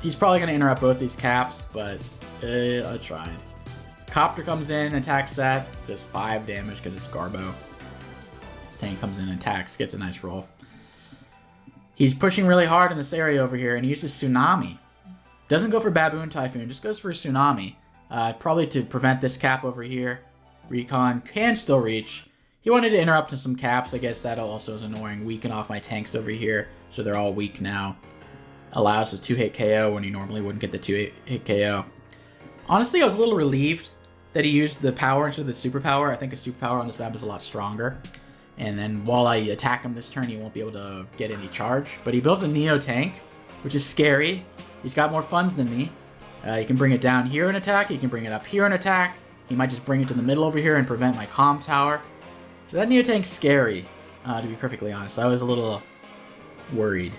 He's probably going to interrupt both these caps, but I tried. Copter comes in, attacks that, does 5 damage because it's Garbo. This tank comes in, attacks, gets a nice roll. He's pushing really hard in this area over here, and he uses Tsunami. Doesn't go for Baboon Typhoon, just goes for Tsunami. Probably to prevent this cap over here. Recon can still reach. He wanted to interrupt some caps. I guess that also is annoying. Weaken off my tanks over here, so they're all weak now. Allows a 2-hit KO when you normally wouldn't get the 2-hit KO. Honestly, I was a little relieved that he used the power instead of the superpower. I think a superpower on this map is a lot stronger. And then while I attack him this turn, he won't be able to get any charge. But he builds a Neo tank, which is scary. He's got more funds than me. He can bring it down here and attack. He can bring it up here and attack. He might just bring it to the middle over here and prevent my comm tower. So that Neo tank's scary, to be perfectly honest. I was a little worried.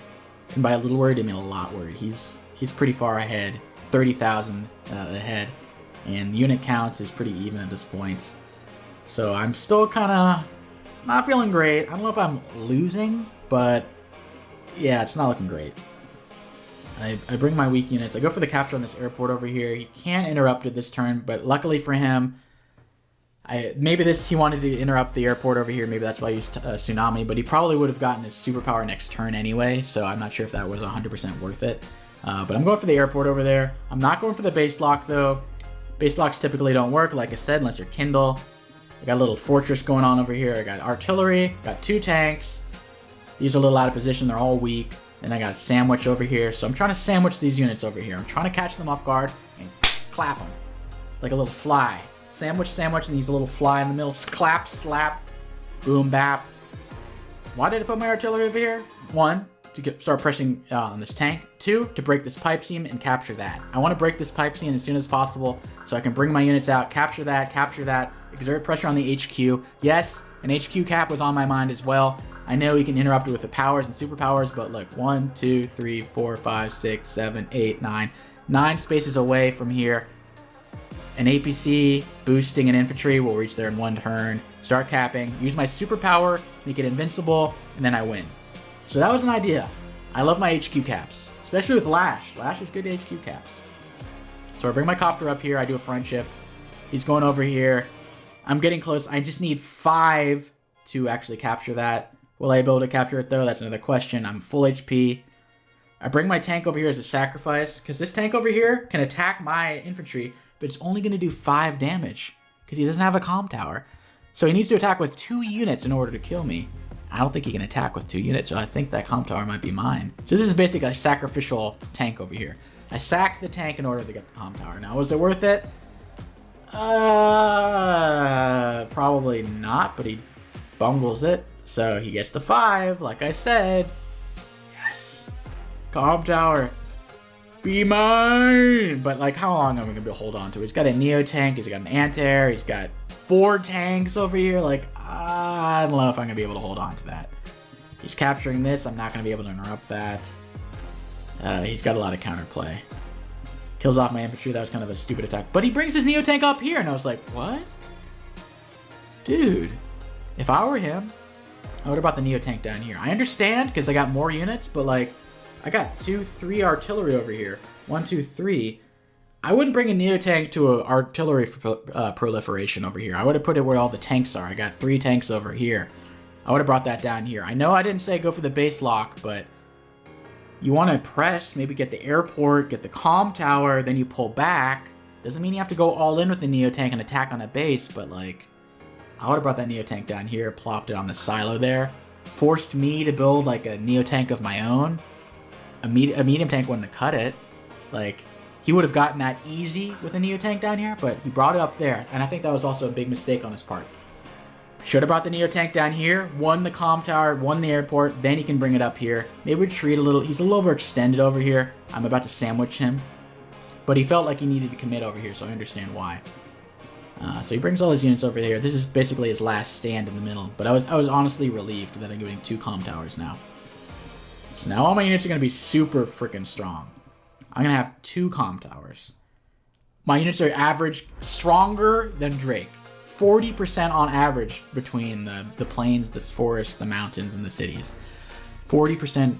And by a little worried, I mean a lot worried. He's pretty far ahead, 30,000 ahead. And unit counts is pretty even at this point. So I'm still kind of not feeling great. I don't know if I'm losing, but yeah, it's not looking great. I bring my weak units. I go for the capture on this airport over here. He can't interrupt it this turn, but luckily for him, maybe he wanted to interrupt the airport over here. Maybe that's why I used Tsunami, but he probably would have gotten his superpower next turn anyway, so I'm not sure if that was 100% worth it. But I'm going for the airport over there. I'm not going for the base lock, though. Base locks typically don't work, like I said, unless you're Kindle. I got a little fortress going on over here. I got artillery, got 2 tanks. These are a little out of position. They're all weak. And I got a sandwich over here. So I'm trying to sandwich these units over here. I'm trying to catch them off guard and clap them like a little fly. Sandwich, and these little fly in the middle. Clap, slap, boom, bap. Why did I put my artillery over here? 1, to start pressing on this tank. 2, to break this pipe seam and capture that. I want to break this pipe seam as soon as possible so I can bring my units out, capture that, exert pressure on the HQ. Yes, an HQ cap was on my mind as well. I know he can interrupt it with the powers and superpowers, but look, 1, 2, 3, 4, 5, 6, 7, 8, 9. 9 spaces away from here. An APC boosting an infantry will reach there in 1 turn. Start capping, use my superpower, make it invincible, and then I win. So that was an idea. I love my HQ caps, especially with Lash. Lash is good HQ caps. So I bring my copter up here, I do a front shift. He's going over here. I'm getting close. I just need 5 to actually capture that. Will I be able to capture it though? That's another question. I'm full HP. I bring my tank over here as a sacrifice, because this tank over here can attack my infantry, but it's only going to do 5 damage, because he doesn't have a comm tower. So he needs to attack with 2 units in order to kill me. I don't think he can attack with 2 units, so I think that comm tower might be mine. So this is basically a sacrificial tank over here. I sacked the tank in order to get the comm tower. Now, was it worth it? Probably not, but he bungles it. So he gets the 5, like I said. Yes. Comm tower. Be mine. But like, how long am I going to hold on to it? He's got a Neo tank. He's got an anti-air. He's got 4 tanks over here. Like, I don't know if I'm going to be able to hold on to that. He's capturing this. I'm not going to be able to interrupt that. He's got a lot of counterplay. Kills off my infantry. That was kind of a stupid attack. But he brings his Neo tank up here. And I was like, what? Dude. If I were him, I would have brought the Neo tank down here. I understand because I got more units, but like, I got 2, 3 artillery over here. 1, 2, 3. I wouldn't bring a Neo tank to an artillery proliferation over here. I would have put it where all the tanks are. I got 3 tanks over here. I would have brought that down here. I know I didn't say go for the base lock, but you want to press, maybe get the airport, get the comm tower, then you pull back. Doesn't mean you have to go all in with the Neo tank and attack on a base, but like, I would have brought that Neo tank down here, plopped it on the silo there, forced me to build like a Neo tank of my own. A medium tank wouldn't have cut it. Like, He would have gotten that easy with a Neotank down here, but he brought it up there, and I think that was also a big mistake on his part. Should have brought the Neotank down here, won the comm tower, won the airport, then he can bring it up here. Maybe retreat a little. He's a little overextended over here. I'm about to sandwich him. But he felt like he needed to commit over here, so I understand why. So he brings all his units over here. This is basically his last stand in the middle. But I was honestly relieved that I'm getting 2 comm towers now. So now all my units are going to be super freaking strong. I'm going to have 2 comm towers. My units are average stronger than Drake. 40% on average between the plains, the forests, the mountains, and the cities. 40%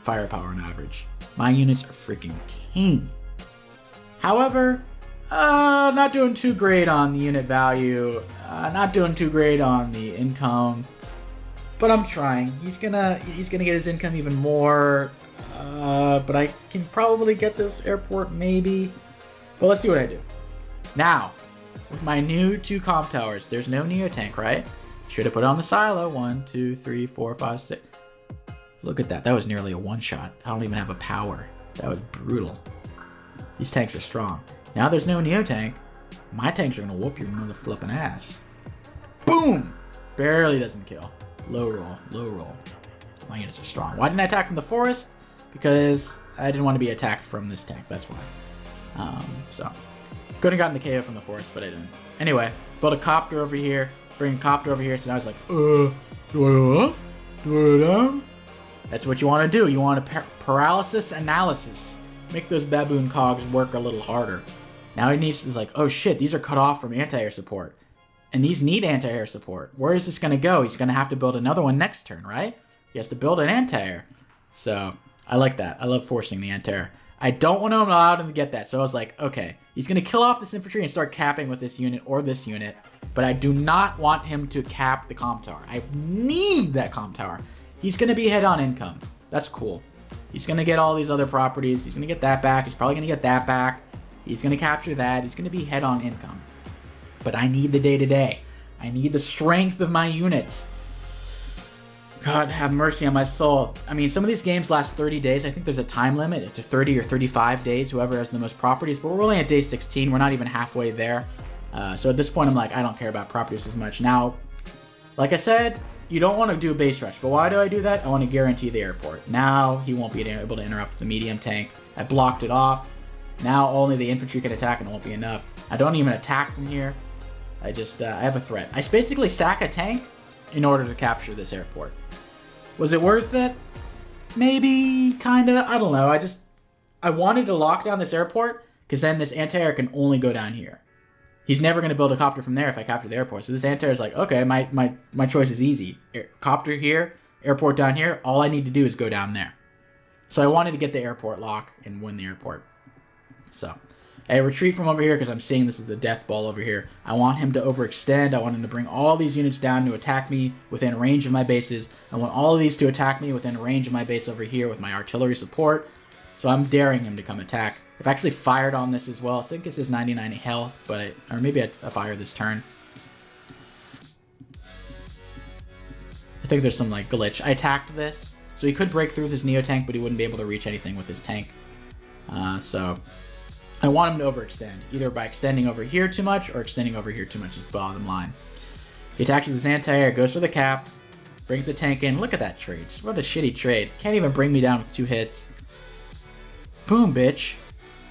firepower on average. My units are freaking king. However, not doing too great on the unit value. Not doing too great on the income. But I'm trying. He's gonna get his income even more. But I can probably get this airport maybe. But let's see what I do. Now, with my new 2 comm towers, there's no Neotank, right? Should have put it on the silo. 1, 2, 3, 4, 5, 6. Look at that. That was nearly a one-shot. I don't even have a power. That was brutal. These tanks are strong. Now there's no Neotank. My tanks are going to whoop your mother flipping ass. Boom! Barely doesn't kill. Low roll. Low roll. My units are strong. Why didn't I attack from the forest? Because I didn't want to be attacked from this tank. That's why. So... could have gotten the KO from the forest, but I didn't. Anyway, build a copter over here. Bring a copter over here. So now it's like, do I go up? Do I go down? That's what you want to do. You want a paralysis analysis. Make those baboon cogs work a little harder. Now he needs to, like, oh shit, these are cut off from anti-air support. And these need anti-air support. Where is this going to go? He's going to have to build another one next turn, right? He has to build an anti-air. So, I like that. I love forcing the anti-air. I don't want to allow him to get that. So I was like, okay, he's going to kill off this infantry and start capping with this unit or this unit. But I do not want him to cap the comm tower. I need that comm tower. He's going to be head on income. That's cool. He's going to get all these other properties. He's going to get that back. He's probably going to get that back. He's going to capture that. He's going to be head on income. But I need the day-to-day. I need the strength of my units. God, have mercy on my soul. I mean, some of these games last 30 days. I think there's a time limit. It's 30 or 35 days, whoever has the most properties. But we're only at day 16. We're not even halfway there. So at this point, I'm like, I don't care about properties as much. Now, like I said, you don't want to do a base rush. But why do I do that? I want to guarantee the airport. Now, he won't be able to interrupt the medium tank. I blocked it off. Now, only the infantry can attack and it won't be enough. I don't even attack from here. I just, I have a threat. I basically sack a tank in order to capture this airport. Was it worth it? Maybe, kinda, I don't know. I wanted to lock down this airport, because then this anti-air can only go down here. He's never going to build a copter from there if I capture the airport. So this anti-air is like, okay, my choice is easy. Copter here, airport down here, all I need to do is go down there. So I wanted to get the airport lock and win the airport. So, I retreat from over here because I'm seeing this is the death ball over here. I want him to overextend. I want him to bring all these units down to attack me within range of my bases. I want all of these to attack me within range of my base over here with my artillery support. So I'm daring him to come attack. I've actually fired on this as well. I think this is 99 health, but or maybe I fire this turn. I think there's some like glitch. I attacked this, so he could break through with his Neotank, but he wouldn't be able to reach anything with his tank. So I want him to overextend, either by extending over here too much or extending over here too much is the bottom line. He attacks with his anti-air, goes for the cap, brings the tank in. Look at that trade. What a shitty trade. Can't even bring me down with 2 hits. Boom, bitch.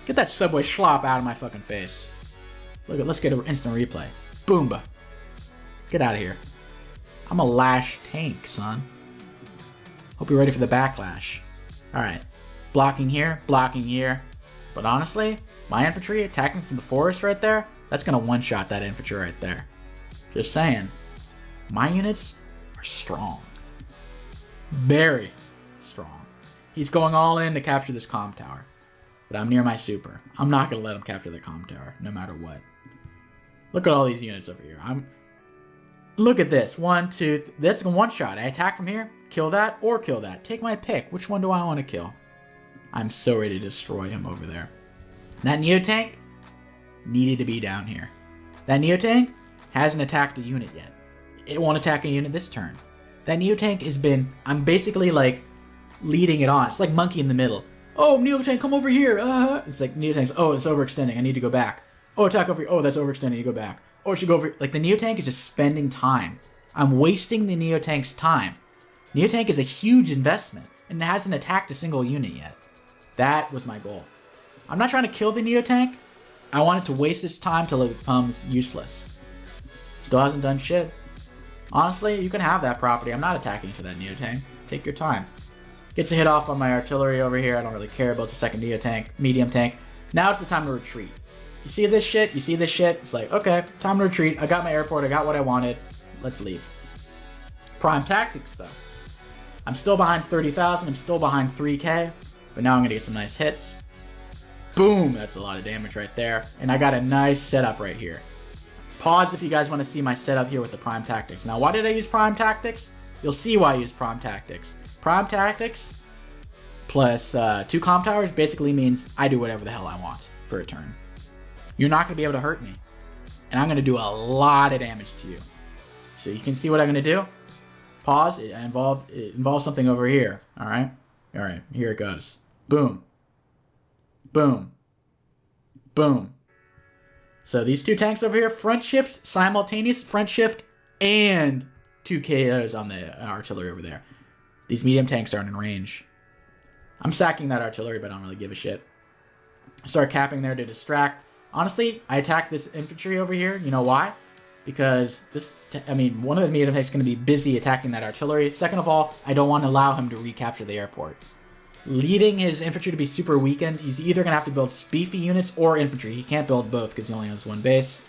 Get that subway schlop out of my fucking face. Let's get an instant replay. Boomba. Get out of here. I'm a lash tank, son. Hope you're ready for the backlash. Alright. Blocking here, blocking here. But honestly, my infantry attacking from the forest right there, that's going to one-shot that infantry right there. Just saying. My units are strong. Very strong. He's going all in to capture this comm tower. But I'm near my super. I'm not going to let him capture the comm tower, no matter what. Look at all these units over here. Look at this. 1, 2, that's a one-shot. I attack from here, kill that, or kill that. Take my pick. Which one do I want to kill? I'm so ready to destroy him over there. That Neotank needed to be down here. That Neotank hasn't attacked a unit yet. It won't attack a unit this turn. That Neotank has been, I'm basically like leading it on. It's like monkey in the middle. Oh, Neotank, come over here. It's like Neotank's, oh, it's overextending. I need to go back. Oh, attack over here. Oh, that's overextending. I need to go back. Oh, I should go over here. Like, the Neotank is just spending time. I'm wasting the Neotank's time. Neotank is a huge investment, and it hasn't attacked a single unit yet. That was my goal. I'm not trying to kill the Neotank. I want it to waste its time till it becomes useless. Still hasn't done shit. Honestly, you can have that property. I'm not attacking to that Neotank. Take your time. Gets a hit off on my artillery over here. I don't really care about the second Neotank, medium tank. Now it's the time to retreat. You see this shit? You see this shit? It's like, okay, time to retreat. I got my airport. I got what I wanted. Let's leave. Prime tactics, though. I'm still behind 30,000. I'm still behind 3K. But now I'm going to get some nice hits. Boom! That's a lot of damage right there. And I got a nice setup right here. Pause if you guys want to see my setup here with the Prime Tactics. Now, why did I use Prime Tactics? You'll see why I use Prime Tactics. Prime Tactics plus 2 Comm Towers basically means I do whatever the hell I want for a turn. You're not going to be able to hurt me. And I'm going to do a lot of damage to you. So you can see what I'm going to do. Pause. It involves something over here. Alright? Alright, here it goes. Boom. Boom. Boom. So these 2 tanks over here, front shift, simultaneous front shift, and 2 KOs on the artillery over there. These medium tanks aren't in range. I'm sacking that artillery, but I don't really give a shit. Start capping there to distract. Honestly, I attacked this infantry over here. You know why? Because one of the medium tanks is going to be busy attacking that artillery. Second of all, I don't want to allow him to recapture the airport. Leading his infantry to be super weakened, he's either going to have to build beefy units or infantry. He can't build both because he only has 1 base.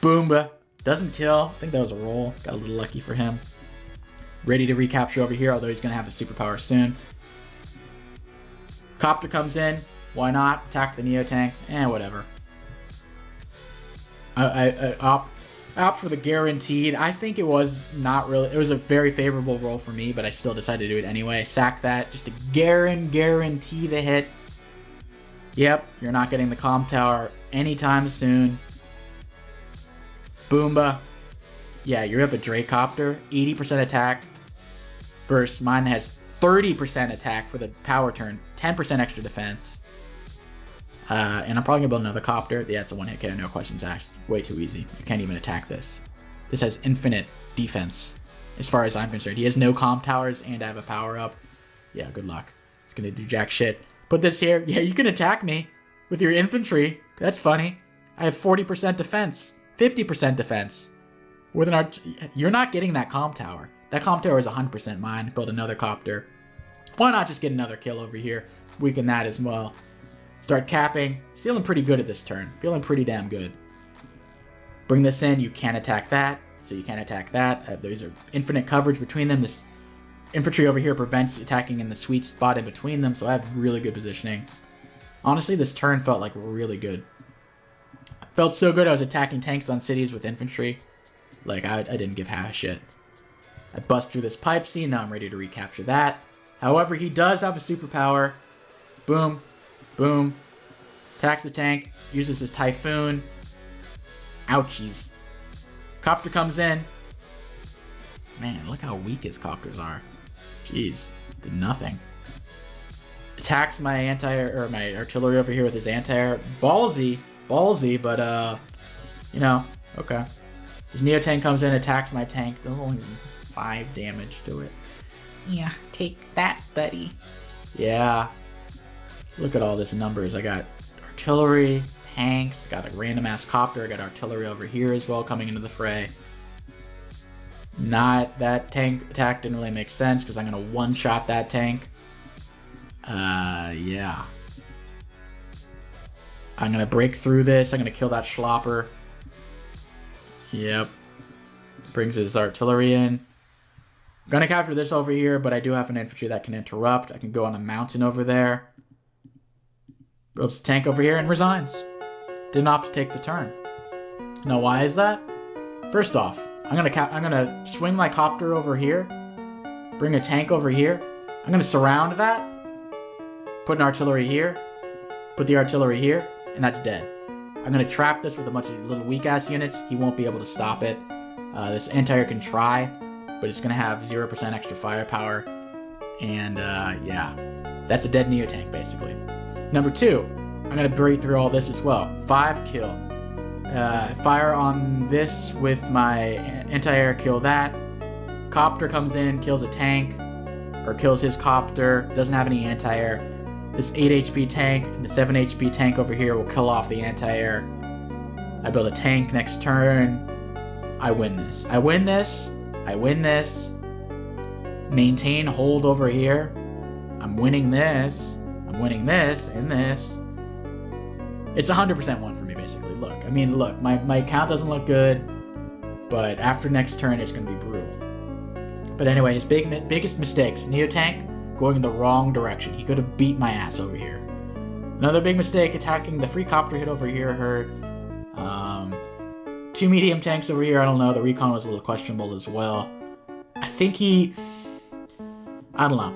Boomba. Doesn't kill. I think that was a roll. Got a little lucky for him. Ready to recapture over here, although he's going to have a superpower soon. Copter comes in. Why not? Attack the Neotank. Whatever. I opt for the guaranteed. I think it was not really... It was a very favorable roll for me, but I still decided to do it anyway. Sack that just to guarantee the hit. Yep, you're not getting the comm tower anytime soon. Boomba. Yeah, you have a Dracopter, 80% attack, versus mine has 30% attack for the power turn, 10% extra defense. And I'm probably going to build another copter. Yeah, it's a 1-hit KO, no questions asked. Way too easy. You can't even attack this. This has infinite defense, as far as I'm concerned. He has no comm towers, and I have a power-up. Yeah, good luck. It's going to do jack shit. Put this here. Yeah, you can attack me with your infantry. That's funny. I have 40% defense, 50% defense. With an you're not getting that comm tower. That comm tower is 100% mine. Build another copter. Why not just get another kill over here? Weaken that as well. Start capping. Feeling pretty good at this turn. Feeling pretty damn good. Bring this in. You can't attack that. So you can't attack that. These are infinite coverage between them. This infantry over here prevents attacking in the sweet spot in between them. So I have really good positioning. Honestly, this turn felt like really good. Felt so good I was attacking tanks on cities with infantry. Like, I didn't give half a shit. I bust through this pipe scene. Now I'm ready to recapture that. However, he does have a superpower. Boom. Boom. Attacks the tank. Uses his Typhoon. Ouchies. Copter comes in. Man, look how weak his copters are. Jeez. Did nothing. Attacks my my artillery over here with his anti-air. Ballsy. Ballsy, but, you know, okay. His Neotank comes in, attacks my tank. Does only 5 damage to it. Yeah, take that, buddy. Yeah. Look at all this numbers. I got artillery, tanks, got a random-ass copter. I got artillery over here as well coming into the fray. That tank attack didn't really make sense because I'm going to one-shot that tank. Yeah. I'm going to break through this. I'm going to kill that Schlopper. Yep. Brings his artillery in. I'm going to capture this over here, but I do have an infantry that can interrupt. I can go on a mountain over there. Builds the tank over here and resigns. Didn't opt to take the turn. Now, why is that? First off, I'm gonna swing my copter over here. Bring a tank over here. I'm going to surround that. Put an artillery here. Put the artillery here. And that's dead. I'm going to trap this with a bunch of little weak-ass units. He won't be able to stop it. This anti-air can try, but it's going to have 0% extra firepower. And, yeah. That's a dead Neo tank, basically. Number 2, I'm gonna break through all this as well. 5 kill. Fire on this with my anti-air, kill that. Copter comes in, kills a tank, or kills his copter, doesn't have any anti-air. This 8 HP tank and the 7 HP tank over here will kill off the anti-air. I build a tank next turn. I win this. I win this. I win this. Maintain hold over here. I'm winning this. I'm winning this and this. It's 100% won for me, basically. Look, I mean, look, my count doesn't look good, but after next turn, it's going to be brutal. But anyway, his biggest mistakes. Neo tank going in the wrong direction. He could have beat my ass over here. Another big mistake, attacking the free copter hit over here hurt. 2 medium tanks over here, I don't know. The recon was a little questionable as well. I think I don't know.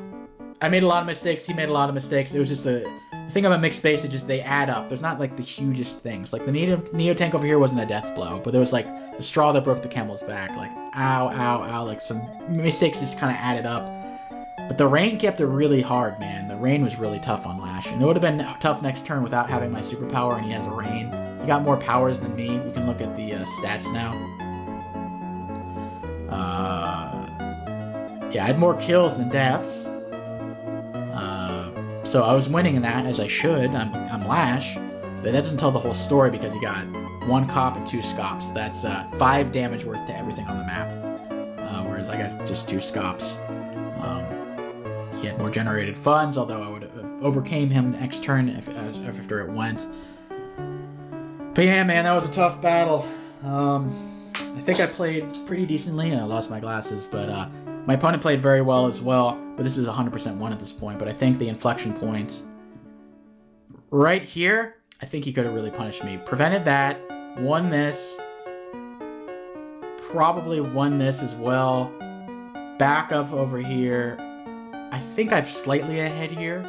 I made a lot of mistakes. He made a lot of mistakes. It was just the thing about mixed base, it just, they add up. There's not like the hugest things. Like the Neo tank over here wasn't a death blow, but there was like the straw that broke the camel's back. Like, ow, ow, ow. Like some mistakes just kind of added up. But the rain kept it really hard, man. The rain was really tough on Lash. And it would have been tough next turn without having my superpower, and he has a rain. He got more powers than me. We can look at the stats now. Yeah, I had more kills than deaths. So I was winning in that, as I should. I'm Lash. But that doesn't tell the whole story, because he got 1 cop and 2 scops. That's 5 damage worth to everything on the map. Whereas I got just 2 scops. He had more generated funds, although I would have overcame him next turn after it went. But yeah, man, that was a tough battle. I think I played pretty decently. I lost my glasses, but my opponent played very well as well. But this is 100% won at this point. But I think the inflection point right here, I think he could have really punished me. Prevented that, won this, probably won this as well. Back up over here. I think I'm slightly ahead here.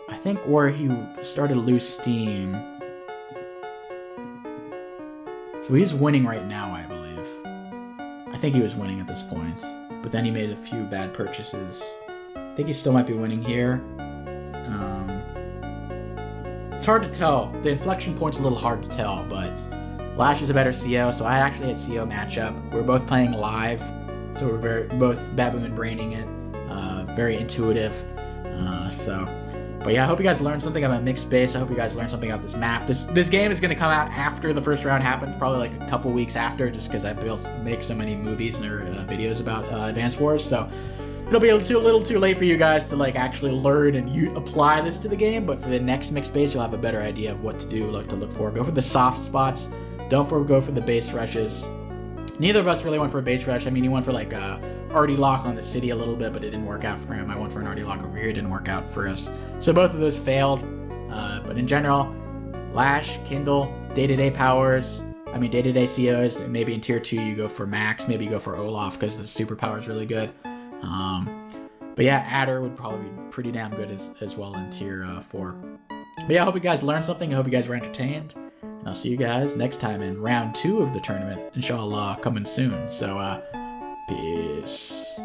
I think where he started to lose steam. So he's winning right now, I believe. I think he was winning at this point. But then he made a few bad purchases. I think he still might be winning here. It's hard to tell. The inflection point's a little hard to tell, but Lash is a better CO, so I actually had CO matchup. We were both playing live, so we're both baboon braining it. Very intuitive. But yeah, I hope you guys learned something about mixed base. I hope you guys learned something about this map. This game is going to come out after the first round happened, probably like a couple weeks after, just because I make so many movies and videos about Advance Wars. So it'll be a little too late for you guys to like actually learn and apply this to the game. But for the next mixed base, you'll have a better idea of what to do, what to look for. Go for the soft spots. Don't go for the base rushes. Neither of us really went for a base rush. I mean, he went for like a arty lock on the city a little bit, but it didn't work out for him. I went for an arty lock over here. It didn't work out for us. So both of those failed. But in general, Lash, Kindle, day-to-day powers, I mean day-to-day COs, and maybe in tier 2 you go for Max, maybe you go for Olaf because the superpower is really good. But yeah, Adder would probably be pretty damn good as well in tier 4. But yeah, I hope you guys learned something. I hope you guys were entertained. And I'll see you guys next time in round 2 of the tournament. Inshallah, coming soon. So, peace.